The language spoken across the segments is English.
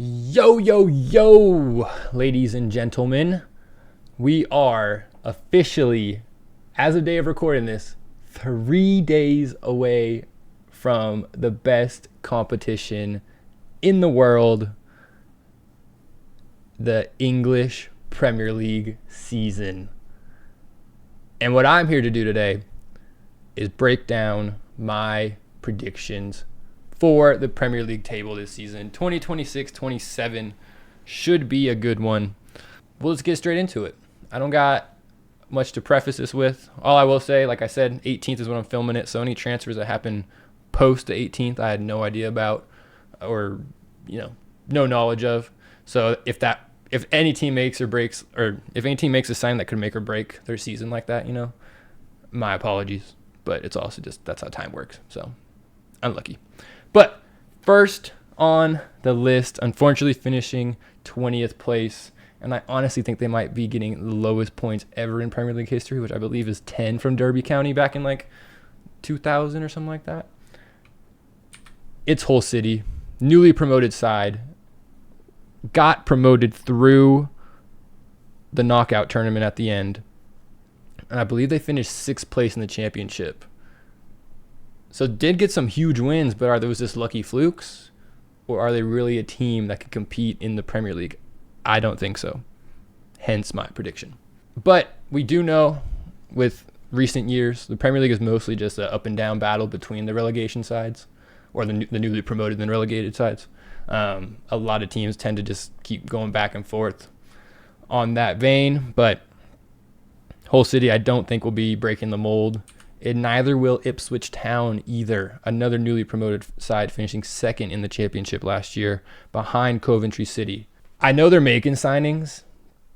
Yo, yo, yo, ladies and gentlemen. We are officially, as of day of recording this, 3 days away from the best competition in the world, the English Premier League season. And what I'm here to do today is break down my predictions for the Premier League table this season. 2026-27 should be a good one. We'll just get straight into it. I don't got much to preface this with. All I will say, like I said, 18th is when I'm filming it, so any transfers that happen post the 18th I had no idea about or, no knowledge of. So if any team makes or breaks, or if any team makes a sign that could make or break their season like that, my apologies. But it's also just, that's how time works. So unlucky. But first on the list, unfortunately finishing 20th place, and I honestly think they might be getting the lowest points ever in Premier League history, which I believe is 10 from Derby County back in like 2000 or something like that. It's Hull City, newly promoted side, got promoted through the knockout tournament at the end, and I believe they finished 6th place in the championship. So did get some huge wins, but are those just lucky flukes? Or are they really a team that could compete in the Premier League? I don't think so. Hence my prediction. But we do know with recent years, the Premier League is mostly just an up and down battle between the relegation sides or the newly promoted and relegated sides. A lot of teams tend to just keep going back and forth on that vein. But Hull City, I don't think will be breaking the mold. And neither will Ipswich Town either, another newly promoted side finishing 2nd in the championship last year behind Coventry City. I know they're making signings,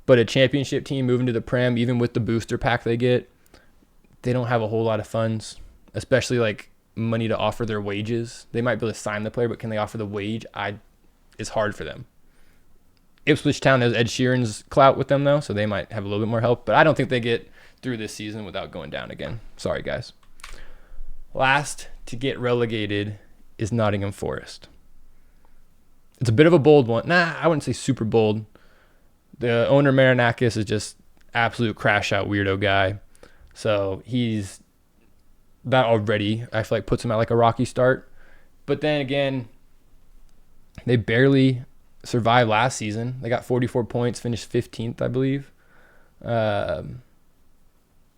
but a championship team moving to the Prem, even with the booster pack they get, they don't have a whole lot of funds, especially like money to offer their wages. They might be able to sign the player, but can they offer the wage? It's hard for them. Ipswich Town has Ed Sheeran's clout with them, though, so they might have a little bit more help, but I don't think they get through this season without going down again. Sorry, guys. Last to get relegated is Nottingham Forest. It's a bit of a bold one. I wouldn't say super bold. The owner, Marinakis, is just absolute crash out weirdo guy. So he's that already, I feel like, puts him at like a rocky start. But then again, they barely survived last season. They got 44 points, finished 15th, I believe.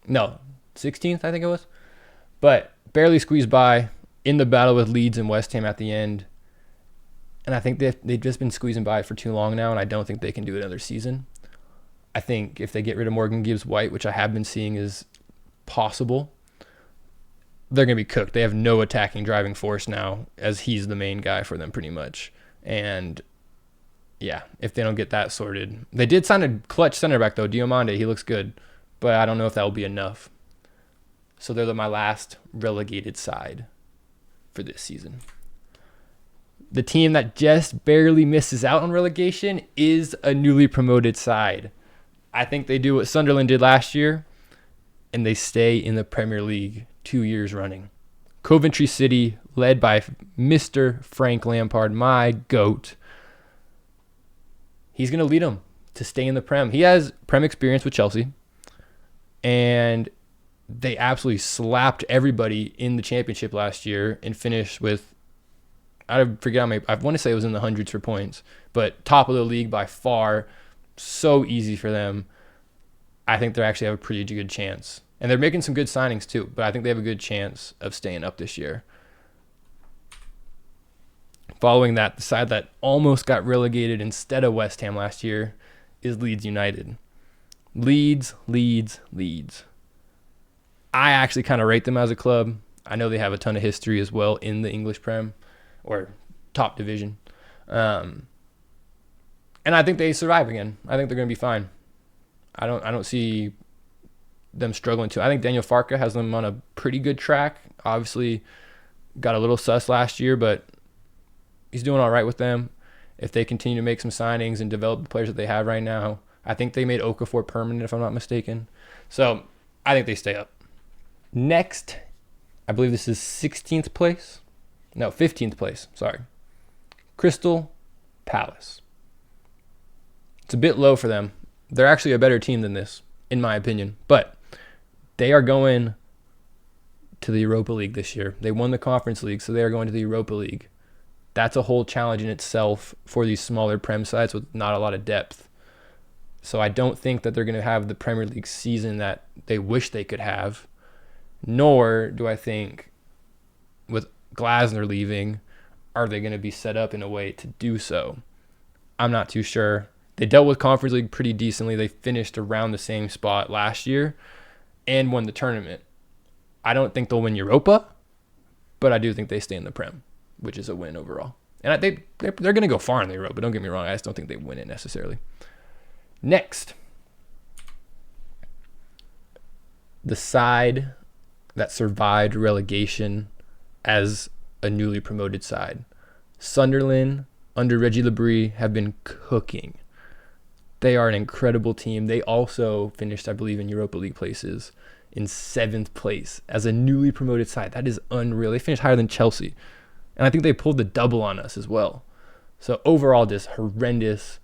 No, 16th, I think it was. But barely squeezed by in the battle with Leeds and West Ham at the end. And I think they've just been squeezing by for too long now, and I don't think they can do it another season. I think if they get rid of Morgan Gibbs-White, which I have been seeing is possible, they're going to be cooked. They have no attacking driving force now, as he's the main guy for them pretty much. And yeah, if they don't get that sorted. They did sign a clutch center back, though, Diomande. He looks good. But I don't know if that will be enough. So they're my last relegated side for this season. The team that just barely misses out on relegation is a newly promoted side. I think they do what Sunderland did last year, and they stay in the Premier League 2 years running. Coventry City, led by Mr. Frank Lampard, my GOAT. He's going to lead them to stay in the Prem. He has Prem experience with Chelsea. And they absolutely slapped everybody in the championship last year and finished with, I forget how many, I want to say it was in the hundreds for points, but top of the league by far. So easy for them. I think they actually have a pretty good chance. And they're making some good signings too, but I think they have a good chance of staying up this year. Following that, the side that almost got relegated instead of West Ham last year is Leeds United. Leeds. I actually kind of rate them as a club. I know they have a ton of history as well in the English Prem or top division. And I think they survive again. I think they're going to be fine. I don't see them struggling too. I think Daniel Farke has them on a pretty good track. Obviously got a little sus last year, but he's doing all right with them. If they continue to make some signings and develop the players that they have right now, I think they made Okafor permanent, if I'm not mistaken. So I think they stay up. Next, I believe this is 16th place. No, 15th place. Sorry. Crystal Palace. It's a bit low for them. They're actually a better team than this, in my opinion. But they are going to the Europa League this year. They won the Conference League, so they are going to the Europa League. That's a whole challenge in itself for these smaller Prem sides with not a lot of depth. So I don't think that they're going to have the Premier League season that they wish they could have, nor do I think with Glasner leaving, are they going to be set up in a way to do so? I'm not too sure. They dealt with Conference League pretty decently. They finished around the same spot last year and won the tournament. I don't think they'll win Europa, but I do think they stay in the Prem, which is a win overall. And they're going to go far in the Europa. Don't get me wrong. I just don't think they win it necessarily. Next, the side that survived relegation as a newly promoted side. Sunderland, under Reggie Labrie, have been cooking. They are an incredible team. They also finished, I believe, in Europa League places in 7th place as a newly promoted side. That is unreal. They finished higher than Chelsea. And I think they pulled the double on us as well. So overall, just horrendous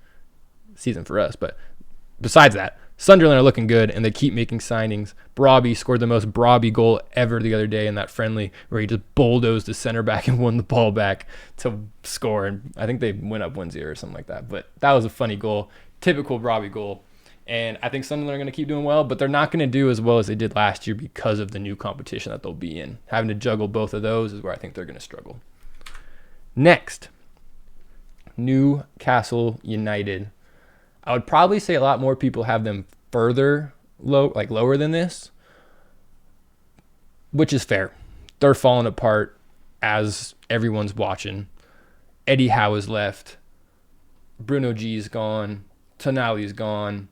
season for us. But besides that, Sunderland are looking good, and they keep making signings. Brobbey scored the most Brobbey goal ever the other day in that friendly where he just bulldozed the center back and won the ball back to score. And I think they went up 1-0 or something like that. But that was a funny goal. Typical Brobbey goal. And I think Sunderland are going to keep doing well, but they're not going to do as well as they did last year because of the new competition that they'll be in. Having to juggle both of those is where I think they're going to struggle. Next, Newcastle United. I would probably say a lot more people have them further lower than this, which is fair. They're falling apart as everyone's watching. Eddie Howe is left. Bruno G's gone. Tonali's gone.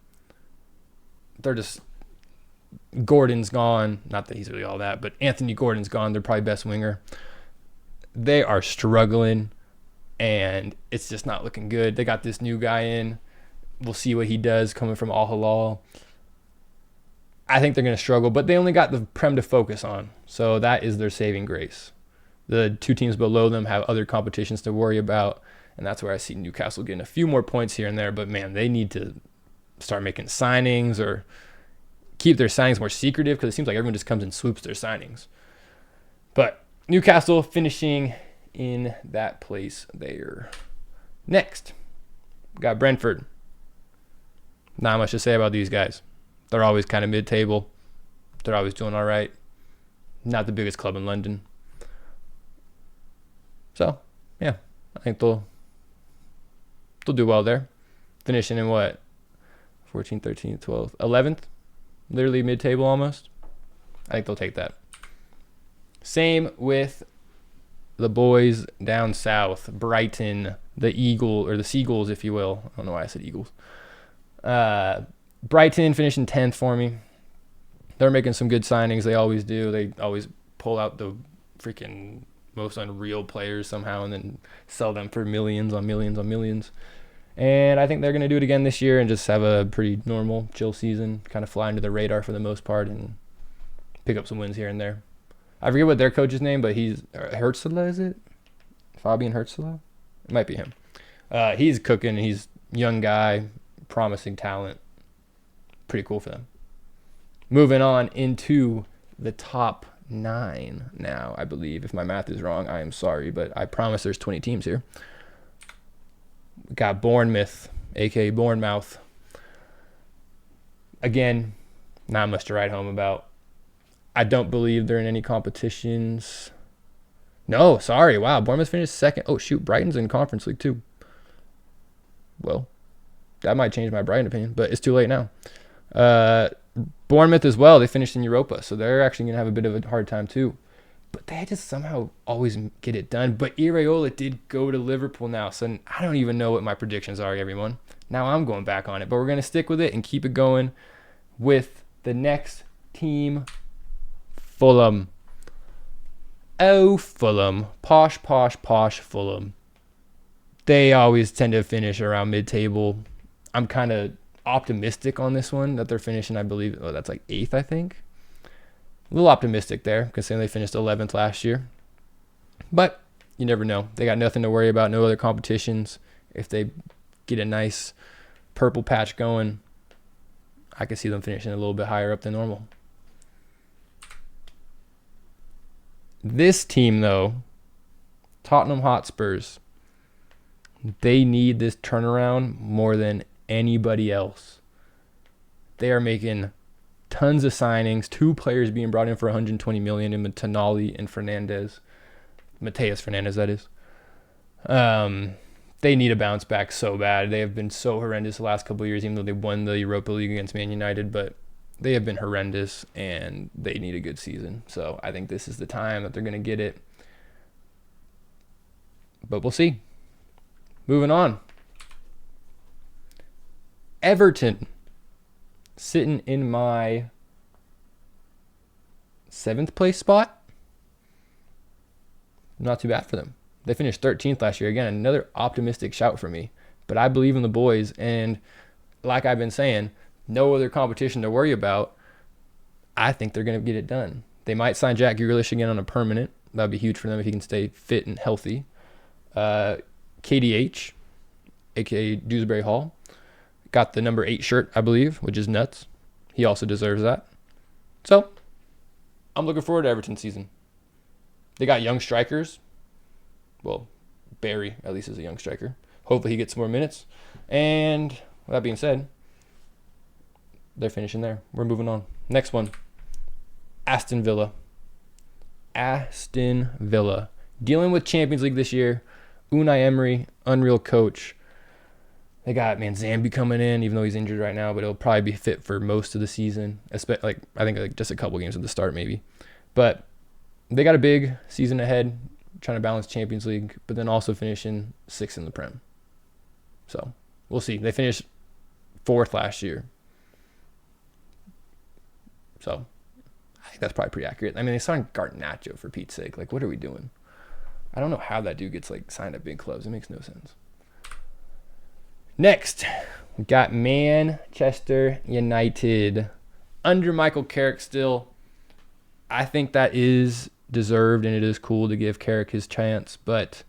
Gordon's gone. Not that he's really all that, but Anthony Gordon's gone. They're probably best winger. They are struggling, and it's just not looking good. They got this new guy in. We'll see what he does coming from Al Hilal. I think they're going to struggle, but they only got the Prem to focus on, so that is their saving grace. The two teams below them have other competitions to worry about, and that's where I see Newcastle getting a few more points here and there, but man, they need to start making signings or keep their signings more secretive because it seems like everyone just comes and swoops their signings. But Newcastle finishing in that place there. Next, we got Brentford. Not much to say about these guys. They're always kind of mid-table. They're always doing all right. Not the biggest club in London. So, yeah, I think they'll do well there. Finishing in what? 14, 13, 12, 11th? Literally mid-table almost. I think they'll take that. Same with the boys down south. Brighton, the Seagulls, if you will. I don't know why I said Eagles. Brighton finishing 10th for me. They're making some good signings. They always do. They always pull out the freaking most unreal players somehow and then sell them for millions on millions on millions. And I think they're going to do it again this year and just have a pretty normal, chill season, kind of fly under the radar for the most part and pick up some wins here and there. I forget what their coach's name, but he's Hertzler, is it? Fabian Hertzler? It might be him. He's cooking. He's a young guy, promising talent. Pretty cool for them. Moving on into the top 9 now, I believe. If my math is wrong, I am sorry, but I promise there's 20 teams here. We got Bournemouth, a.k.a. Bournemouth. Again, not much to write home about. I don't believe they're in any competitions. No, sorry. Wow, Bournemouth finished 2nd. Oh, shoot, Brighton's in Conference League too. Well, that might change my Brighton opinion, but it's too late now. Bournemouth as well. They finished in Europa, so they're actually going to have a bit of a hard time too. But they just somehow always get it done. But Iraola did go to Liverpool now, so I don't even know what my predictions are, everyone. Now I'm going back on it, but we're going to stick with it and keep it going with the next team, Fulham. Oh, Fulham. Posh Fulham. They always tend to finish around mid-table. I'm kind of optimistic on this one that they're finishing, I believe, that's like 8th, I think. A little optimistic there, considering they finished 11th last year. But you never know. They got nothing to worry about, no other competitions. If they get a nice purple patch going, I could see them finishing a little bit higher up than normal. This team, though, Tottenham Hotspurs, they need this turnaround more than anybody else. They are making tons of signings, 2 players being brought in for 120 million in Tonali and Fernandez. Mateus Fernandez, that is. They need a bounce back so bad. They have been so horrendous the last couple of years, even though they won the Europa League against Man United, but they have been horrendous, and they need a good season. So I think this is the time that they're going to get it. But we'll see. Moving on. Everton, sitting in my 7th place spot. Not too bad for them. They finished 13th last year. Again, another optimistic shout for me. But I believe in the boys, and like I've been saying, no other competition to worry about. I think they're going to get it done. They might sign Jack Grealish again on a permanent. That would be huge for them if he can stay fit and healthy. KDH, a.k.a. Dewsbury Hall, got the number 8 shirt, I believe, which is nuts. He also deserves that. So, I'm looking forward to Everton season. They got young strikers. Well, Barry, at least, is a young striker. Hopefully he gets some more minutes. And with that being said, they're finishing there. We're moving on. Next one, Aston Villa. Aston Villa. Dealing with Champions League this year. Unai Emery, unreal coach. They got Zambi coming in, even though he's injured right now, but he'll probably be fit for most of the season. I think just a couple games at the start maybe. But they got a big season ahead, trying to balance Champions League, but then also finishing 6th in the Prem. So we'll see. They finished 4th last year. So I think that's probably pretty accurate. I mean, they signed Garnacho for Pete's sake. Like, what are we doing? I don't know how that dude gets signed at big clubs. It makes no sense. Next, we got Manchester United. Under Michael Carrick still. I think that is deserved, and it is cool to give Carrick his chance, but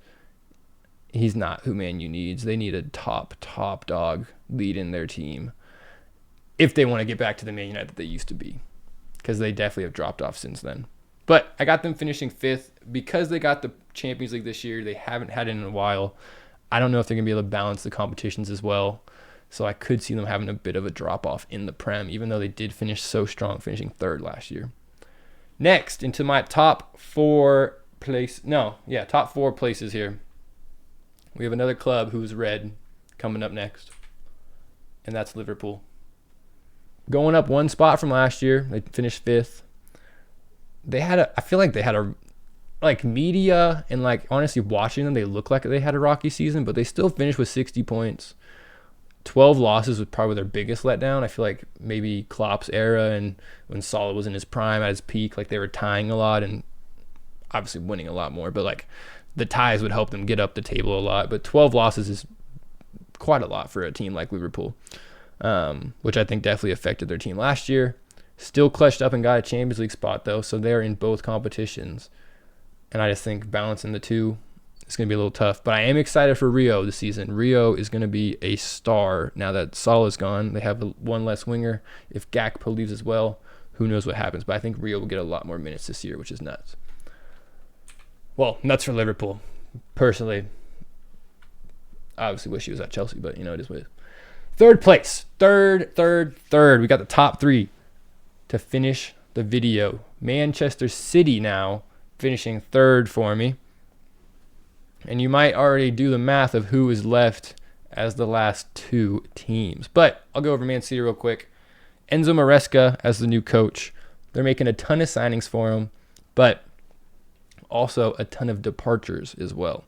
he's not who Man U needs. They need a top dog leading their team if they want to get back to the Man United that they used to be, because they definitely have dropped off since then. But I got them finishing 5th because they got the Champions League this year. They haven't had it in a while. I don't know if they're going to be able to balance the competitions as well. So I could see them having a bit of a drop-off in the Prem, even though they did finish so strong, finishing 3rd last year. Next, into my top 4 places here. We have another club who's red coming up next, and that's Liverpool. Going up 1 spot from last year. They finished 5th. I feel like they had a media and honestly watching them, they look like they had a rocky season, but they still finished with 60 points. 12 losses was probably their biggest letdown. I feel like maybe Klopp's era and when Salah was in his prime at his peak, they were tying a lot and obviously winning a lot more, but the ties would help them get up the table a lot. But 12 losses is quite a lot for a team like Liverpool, which I think definitely affected their team last year. Still clutched up and got a Champions League spot though, so they're in both competitions. And I just think balancing the two is going to be a little tough. But I am excited for Rio this season. Rio is going to be a star now that Salah's gone. They have one less winger. If Gakpo leaves as well, who knows what happens. But I think Rio will get a lot more minutes this year, which is nuts. Well, nuts for Liverpool. Personally, I obviously wish he was at Chelsea, but it is what it is. 3rd place. Third. We got the top 3 to finish the video. Manchester City now finishing 3rd for me. And you might already do the math of who is left as the last 2 teams. But I'll go over Man City real quick. Enzo Maresca as the new coach. They're making a ton of signings for him, but also a ton of departures as well,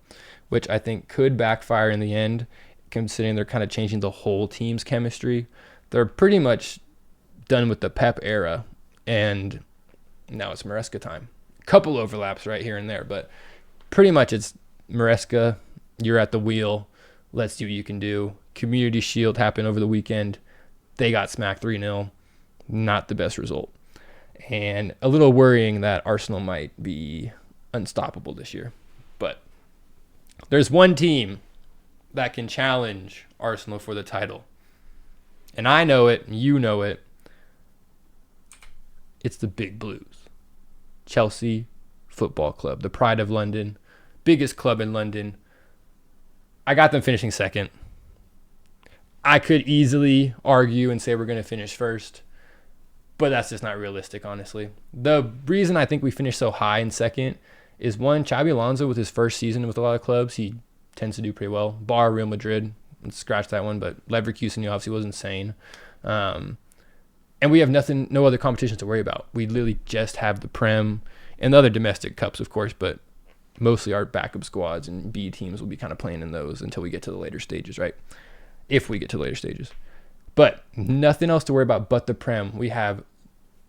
which I think could backfire in the end, considering they're kind of changing the whole team's chemistry. They're pretty much done with the Pep era, and now it's Maresca time. Couple overlaps right here and there, but pretty much it's Maresca, you're at the wheel. Let's see what you can do. Community Shield happened over the weekend. They got smacked 3-0. Not the best result. And a little worrying that Arsenal might be unstoppable this year. But there's one team that can challenge Arsenal for the title. And I know it, you know it. It's the Big Blues. Chelsea Football Club, the pride of London, biggest club in London. I got them finishing second. I could easily argue and say we're going to finish first, but that's just not realistic, honestly. The reason I think we finished so high in second is, one, Xabi Alonso with his first season with a lot of clubs, he tends to do pretty well. Bar Real Madrid, let's scratch that one, but Leverkusen obviously was insane. And we have no other competitions to worry about. We literally just have the Prem and the other domestic cups, of course, but mostly our backup squads and B teams will be kind of playing in those until we get to the later stages, right? If we get to the later stages. But nothing else to worry about but the Prem. We have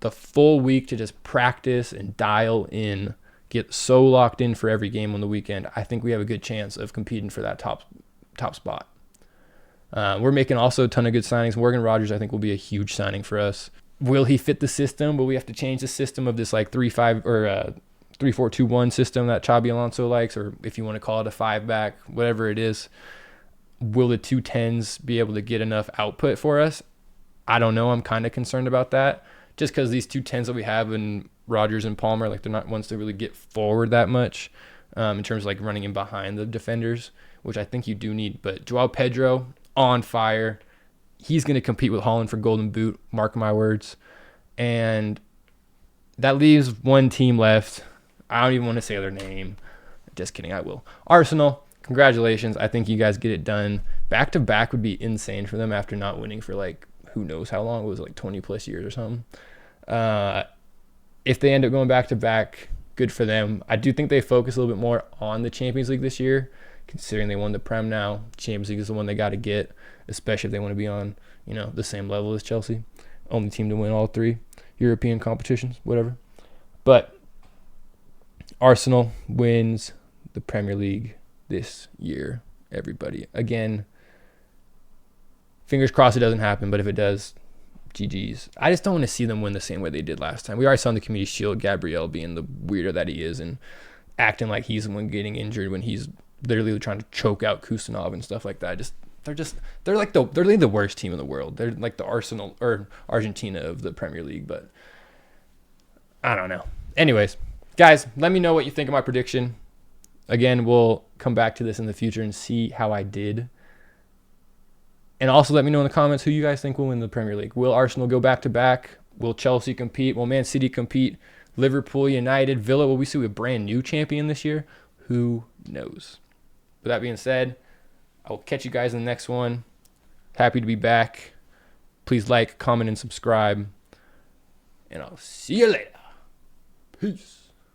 the full week to just practice and dial in, get so locked in for every game on the weekend. I think we have a good chance of competing for that top spot. We're making also a ton of good signings. Morgan Rogers, I think, will be a huge signing for us. Will he fit the system? Will we have to change the system of this like 3-5 or 3-4-2-1 system that Xabi Alonso likes, or if you want to call it a 5-back, whatever it is? Will the 2 10s be able to get enough output for us? I don't know. I'm kind of concerned about that, just because these 2 10s that we have in Rogers and Palmer, like, they're not ones to really get forward that much in terms of like running in behind the defenders, which I think you do need. But Joao Pedro, on fire. He's going to compete with Haaland for Golden Boot, mark my words. And that leaves one team left. I don't even want to say their name. Just kidding, I will. Arsenal, congratulations. I think you guys get it done. Back-to-back would be insane for them after not winning for like who knows how long. It was like 20-plus years or something. If they end up going back-to-back, good for them. I do think they focus a little bit more on the Champions League this year, considering they won the Prem now. Champions League is the one they got to get, especially if they want to be on, the same level as Chelsea. Only team to win all 3 European competitions, whatever. But Arsenal wins the Premier League this year, everybody. Again, fingers crossed it doesn't happen, but if it does, GG's. I just don't want to see them win the same way they did last time. We already saw in the Community Shield Gabriel being the weirdo that he is and acting like he's the one getting injured when he's literally trying to choke out Kustanov and stuff like that. They're literally the worst team in the world. They're like the Arsenal or Argentina of the Premier League, but I don't know. Anyways, guys, let me know what you think of my prediction. Again, we'll come back to this in the future and see how I did. And also let me know in the comments who you guys think will win the Premier League. Will Arsenal go back-to-back? Will Chelsea compete? Will Man City compete? Liverpool, United, Villa, will we see a brand new champion this year? Who knows? With that being said, I will catch you guys in the next one. Happy to be back. Please like, comment, and subscribe. And I'll see you later. Peace.